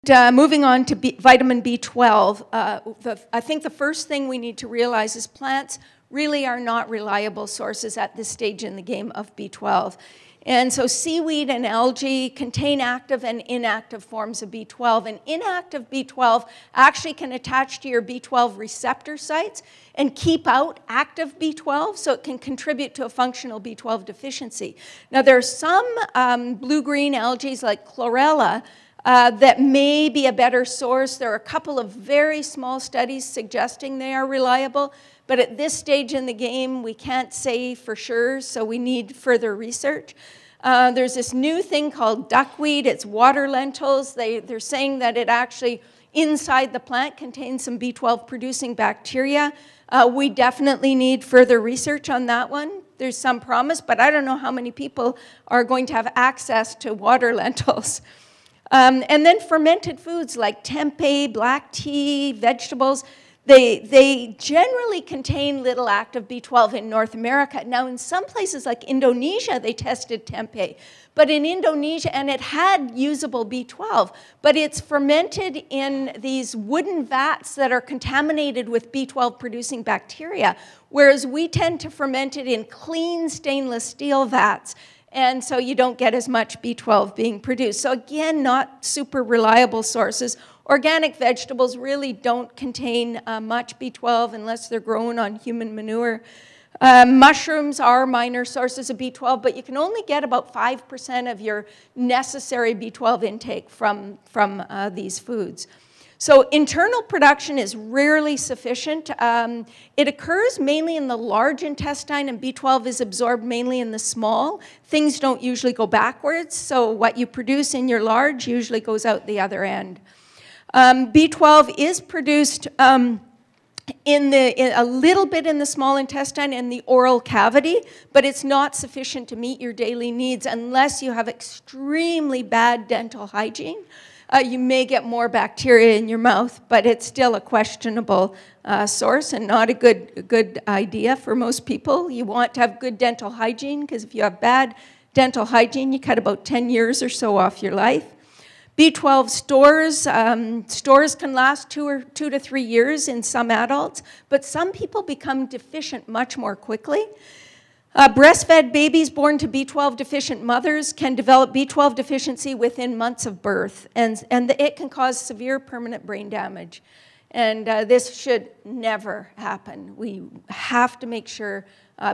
Moving on to vitamin B12, I think the first thing we need to realize is plants really are not reliable sources at this stage in the game of B12. And so seaweed and algae contain active and inactive forms of B12. And inactive B12 actually can attach to your B12 receptor sites and keep out active B12, so it can contribute to a functional B12 deficiency. Now, there are some blue-green algae like chlorella that may be a better source. There are a couple of very small studies suggesting they are reliable, but at this stage in the game, we can't say for sure, so we need further research. There's this new thing called duckweed. It's water lentils. They're saying that it actually, inside the plant, contains some B12 producing bacteria. We definitely need further research on that one. There's some promise, but I don't know how many people are going to have access to water lentils. And then fermented foods like tempeh, black tea, vegetables, they generally contain little active B12 in North America. Now, in some places like Indonesia, they tested tempeh. But in Indonesia, and it had usable B12, but it's fermented in these wooden vats that are contaminated with B12-producing bacteria, whereas we tend to ferment it in clean stainless steel vats. And so you don't get as much B12 being produced. So again, not super reliable sources. Organic vegetables really don't contain much B12 unless they're grown on human manure. Mushrooms are minor sources of B12, but you can only get about 5% of your necessary B12 intake from these foods. So internal production is rarely sufficient. It occurs mainly in the large intestine, and B12 is absorbed mainly in the small. Things don't usually go backwards, so what you produce in your large usually goes out the other end. B12 is produced a little bit in the small intestine and the oral cavity, but it's not sufficient to meet your daily needs unless you have extremely bad dental hygiene. You may get more bacteria in your mouth, but it's still a questionable source and not a good idea for most people. You want to have good dental hygiene, because if you have bad dental hygiene, you cut about 10 years or so off your life. B12 stores can last 2 to 3 years in some adults, but some people become deficient much more quickly. Breastfed babies born to B12 deficient mothers can develop B12 deficiency within months of birth, and it can cause severe permanent brain damage. And this should never happen. We have to make sure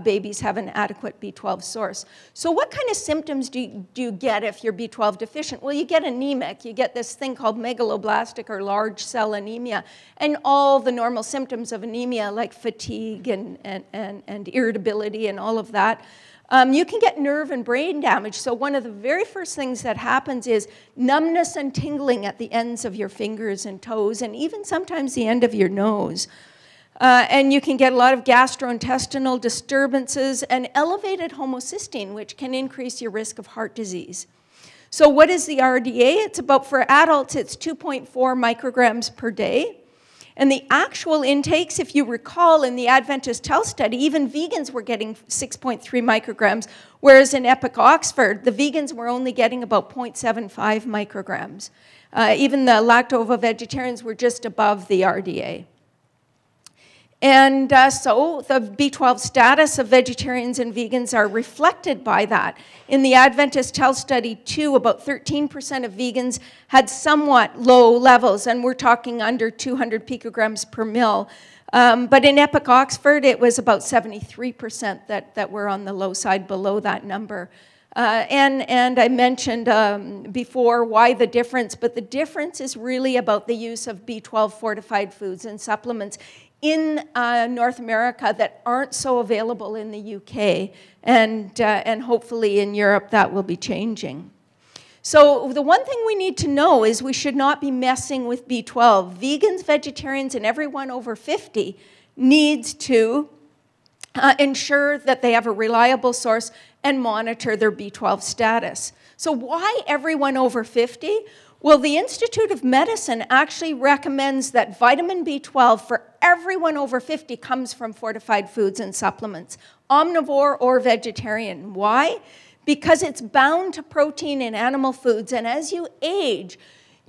babies have an adequate B12 source. So what kind of symptoms do you get if you're B12 deficient? Well, you get anemic. You get this thing called megaloblastic or large cell anemia, and all the normal symptoms of anemia like fatigue and irritability and all of that. You can get nerve and brain damage. So one of the very first things that happens is numbness and tingling at the ends of your fingers and toes, and even sometimes the end of your nose. And you can get a lot of gastrointestinal disturbances and elevated homocysteine, which can increase your risk of heart disease. So what is the RDA? It's about, for adults, it's 2.4 micrograms per day. And the actual intakes, if you recall, in the Adventist Health Study, even vegans were getting 6.3 micrograms, whereas in Epic Oxford, the vegans were only getting about 0.75 micrograms. Even the lacto-vegetarians were just above the RDA. And so the B12 status of vegetarians and vegans are reflected by that. In the Adventist Health Study, too, about 13% of vegans had somewhat low levels, and we're talking under 200 picograms per mil. But in Epic Oxford, it was about 73% that were on the low side, below that number. And I mentioned before why the difference, but the difference is really about the use of B12 fortified foods and supplements in North America that aren't so available in the UK, and hopefully in Europe that will be changing. So the one thing we need to know is we should not be messing with B12. Vegans, vegetarians, and everyone over 50 needs to ensure that they have a reliable source and monitor their B12 status. So why everyone over 50? Well, the Institute of Medicine actually recommends that vitamin B12 for everyone over 50 comes from fortified foods and supplements, omnivore or vegetarian. Why? Because it's bound to protein in animal foods, and as you age,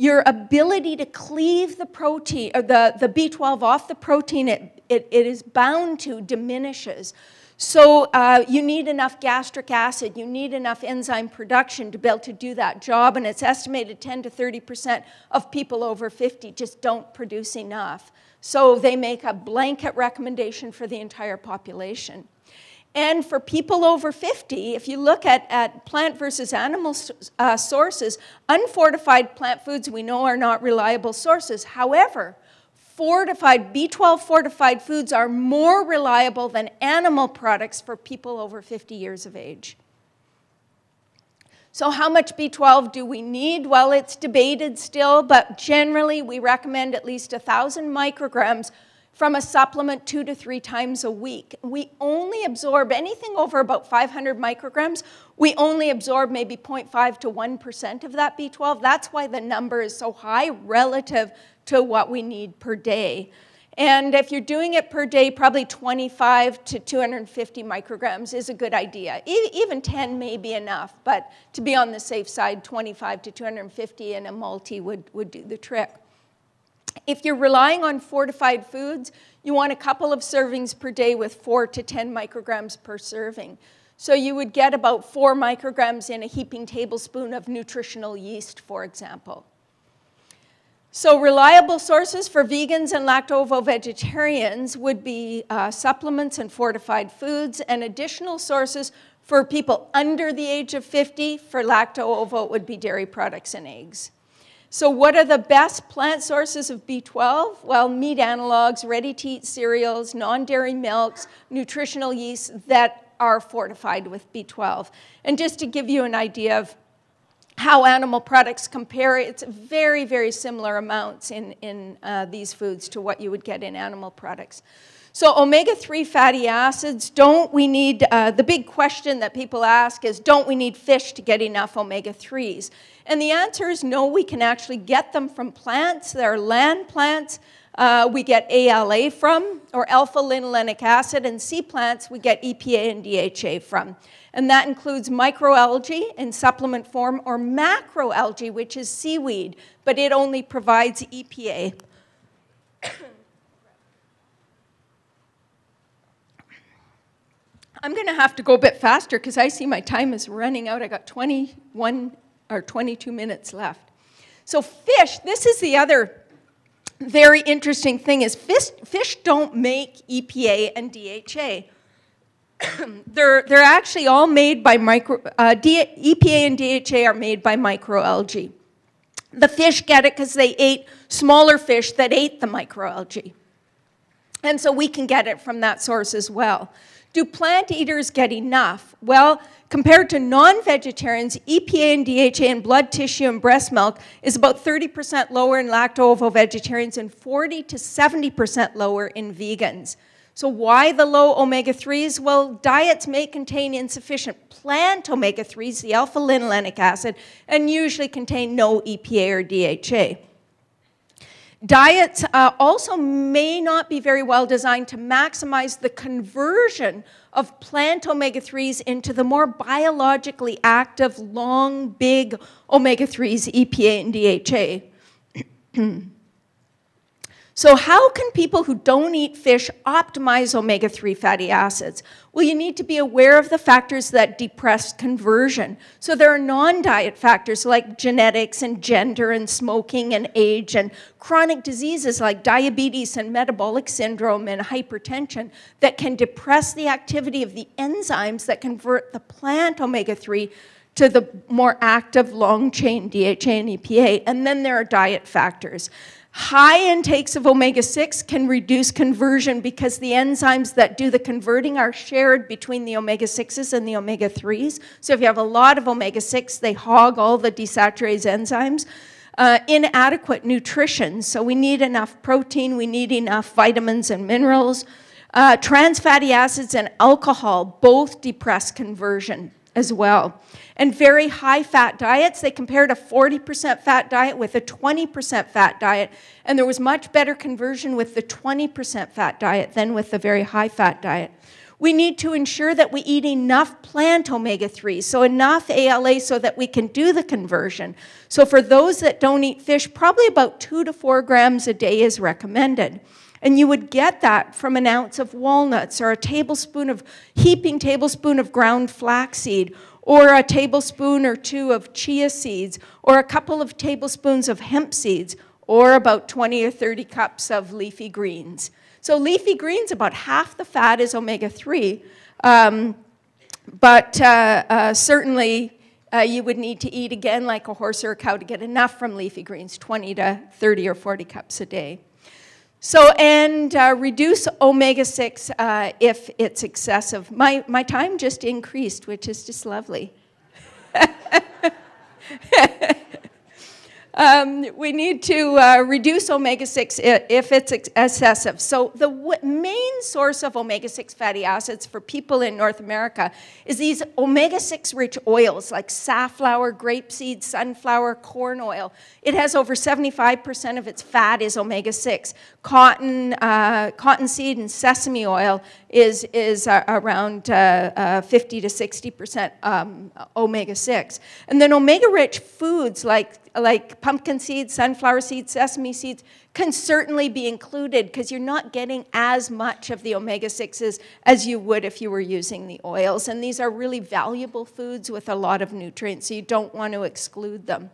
your ability to cleave the protein, or the B12 off the protein it is bound to diminishes. So you need enough gastric acid, you need enough enzyme production to be able to do that job, and it's estimated 10 to 30% of people over 50 just don't produce enough. So they make a blanket recommendation for the entire population. And for people over 50, if you look at plant versus animal sources, unfortified plant foods we know are not reliable sources. However, B12 fortified foods are more reliable than animal products for people over 50 years of age. So how much B12 do we need? Well, it's debated still, but generally we recommend at least 1,000 micrograms from a supplement 2 to 3 times a week. We only absorb anything over about 500 micrograms. We only absorb maybe 0.5 to 1% of that B12. That's why the number is so high relative to what we need per day. And if you're doing it per day, probably 25 to 250 micrograms is a good idea. Even 10 may be enough, but to be on the safe side, 25 to 250 in a multi would do the trick. If you're relying on fortified foods, you want a couple of servings per day with 4 to 10 micrograms per serving. So you would get about 4 micrograms in a heaping tablespoon of nutritional yeast, for example. So reliable sources for vegans and lacto-ovo-vegetarians would be supplements and fortified foods, and additional sources for people under the age of 50 for lacto-ovo would be dairy products and eggs. So what are the best plant sources of B12? Well, meat analogs, ready-to-eat cereals, non-dairy milks, nutritional yeasts that are fortified with B12. And just to give you an idea of how animal products compare, it's very, very similar amounts in these foods to what you would get in animal products. So omega-3 fatty acids, don't we need, the big question that people ask is, don't we need fish to get enough omega-3s? And the answer is no, we can actually get them from plants. There are land plants we get ALA from, or alpha-linolenic acid, and sea plants we get EPA and DHA from. And that includes microalgae in supplement form, or macroalgae, which is seaweed, but it only provides EPA. I'm going to have to go a bit faster because I see my time is running out. I got 21 or 22 minutes left. So fish, this is the other very interesting thing, is fish don't make EPA and DHA. They're actually all made by EPA and DHA are made by microalgae. The fish get it because they ate smaller fish that ate the microalgae. And so we can get it from that source as well. Do plant eaters get enough? Well, compared to non-vegetarians, EPA and DHA in blood tissue and breast milk is about 30% lower in lacto-ovo-vegetarians and 40 to 70% lower in vegans. So why the low omega-3s? Well, diets may contain insufficient plant omega-3s, the alpha-linolenic acid, and usually contain no EPA or DHA. Diets also may not be very well designed to maximize the conversion of plant omega-3s into the more biologically active, long, big omega-3s, EPA and DHA. So how can people who don't eat fish optimize omega-3 fatty acids? Well, you need to be aware of the factors that depress conversion. So there are non-diet factors like genetics and gender and smoking and age and chronic diseases like diabetes and metabolic syndrome and hypertension that can depress the activity of the enzymes that convert the plant omega-3 to the more active long-chain DHA and EPA. And then there are diet factors. High intakes of omega-6 can reduce conversion because the enzymes that do the converting are shared between the omega-6s and the omega-3s. So if you have a lot of omega-6, they hog all the desaturases enzymes. Inadequate nutrition, so we need enough protein, we need enough vitamins and minerals. Trans fatty acids and alcohol both depress conversion as well. And very high fat diets, they compared a 40% fat diet with a 20% fat diet, and there was much better conversion with the 20% fat diet than with the very high fat diet. We need to ensure that we eat enough plant omega-3s, so enough ALA so that we can do the conversion. So for those that don't eat fish, probably about 2 to 4 grams a day is recommended. And you would get that from an ounce of walnuts or a heaping tablespoon of ground flaxseed, or a tablespoon or 2 of chia seeds, or a couple of tablespoons of hemp seeds, or about 20 or 30 cups of leafy greens. So leafy greens, about half the fat is omega-3, but certainly you would need to eat, again, like a horse or a cow to get enough from leafy greens, 20 to 30 or 40 cups a day. So, and reduce omega-6 if it's excessive. My time just increased, which is just lovely. We need to reduce omega-6 if it's excessive. So the main source of omega-6 fatty acids for people in North America is these omega-6 rich oils like safflower, grapeseed, sunflower, corn oil. It has over 75% of its fat is omega-6. Cottonseed and sesame oil is around 50 to 60% omega-6. And then omega-rich foods like pumpkin seeds, sunflower seeds, sesame seeds can certainly be included because you're not getting as much of the omega-6s as you would if you were using the oils. And these are really valuable foods with a lot of nutrients, so you don't want to exclude them.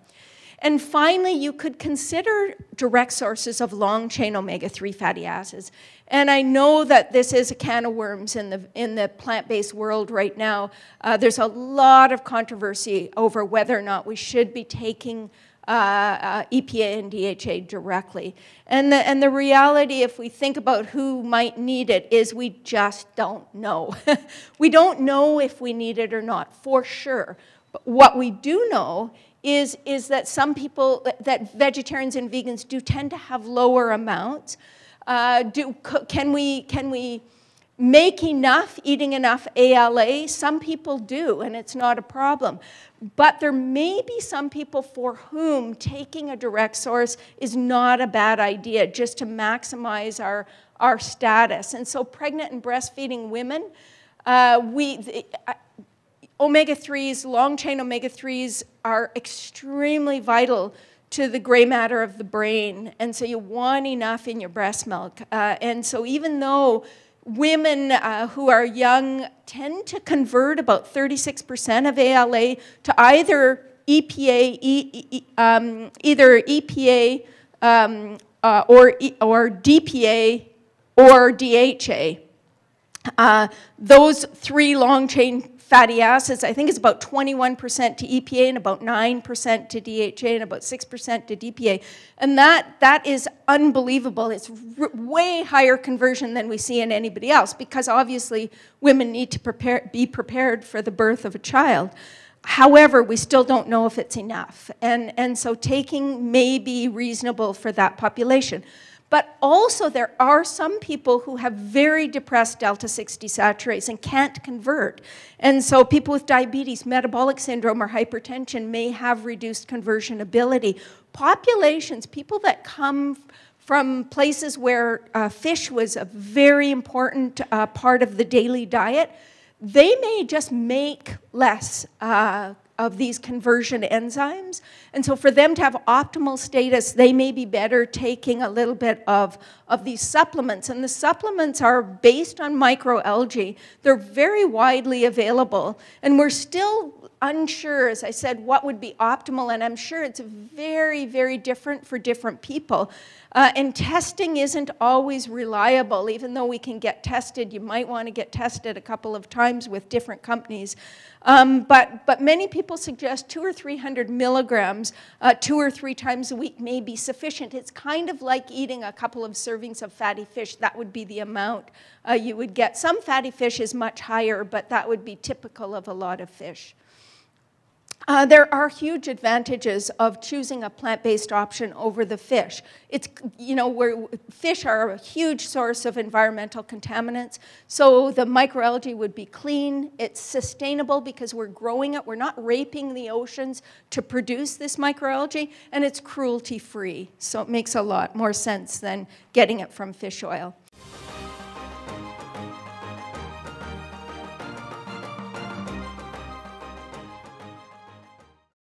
And finally, you could consider direct sources of long-chain omega-3 fatty acids. And I know that this is a can of worms in the plant-based world right now. There's a lot of controversy over whether or not we should be taking EPA and DHA directly. And the reality, if we think about who might need it, is we just don't know. We don't know if we need it or not, for sure. But what we do know is that some people, that vegetarians and vegans do tend to have lower amounts. Can we make enough, eating enough ALA? Some people do, and it's not a problem. But there may be some people for whom taking a direct source is not a bad idea, just to maximize our status. And so pregnant and breastfeeding women, omega-3s, long-chain omega-3s are extremely vital to the gray matter of the brain. And so you want enough in your breast milk. And so even though women who are young tend to convert about 36% of ALA to either EPA, or DPA or DHA. Those 3 long-chain fatty acids, I think it's about 21% to EPA and about 9% to DHA and about 6% to DPA. And that is unbelievable. It's way higher conversion than we see in anybody else because obviously women need to be prepared for the birth of a child. However, we still don't know if it's enough. And so taking may be reasonable for that population. But also there are some people who have very depressed delta-6 desaturases and can't convert. And so people with diabetes, metabolic syndrome, or hypertension may have reduced conversion ability. Populations, people that come from places where fish was a very important part of the daily diet, they may just make less of these conversion enzymes. And so for them to have optimal status, they may be better taking a little bit of these supplements. And the supplements are based on microalgae. They're very widely available. And we're still unsure, as I said, what would be optimal. And I'm sure it's very, very different for different people. And testing isn't always reliable. Even though we can get tested, you might want to get tested a couple of times with different companies. But many people suggest 200 or 300 milligrams 2 or 3 times a week may be sufficient. It's kind of like eating a couple of servings of fatty fish. That would be the amount you would get. Some fatty fish is much higher, but that would be typical of a lot of fish. There are huge advantages of choosing a plant-based option over the fish. It's, fish are a huge source of environmental contaminants, so the microalgae would be clean. It's sustainable because we're growing it. We're not raping the oceans to produce this microalgae, and it's cruelty-free, so it makes a lot more sense than getting it from fish oil.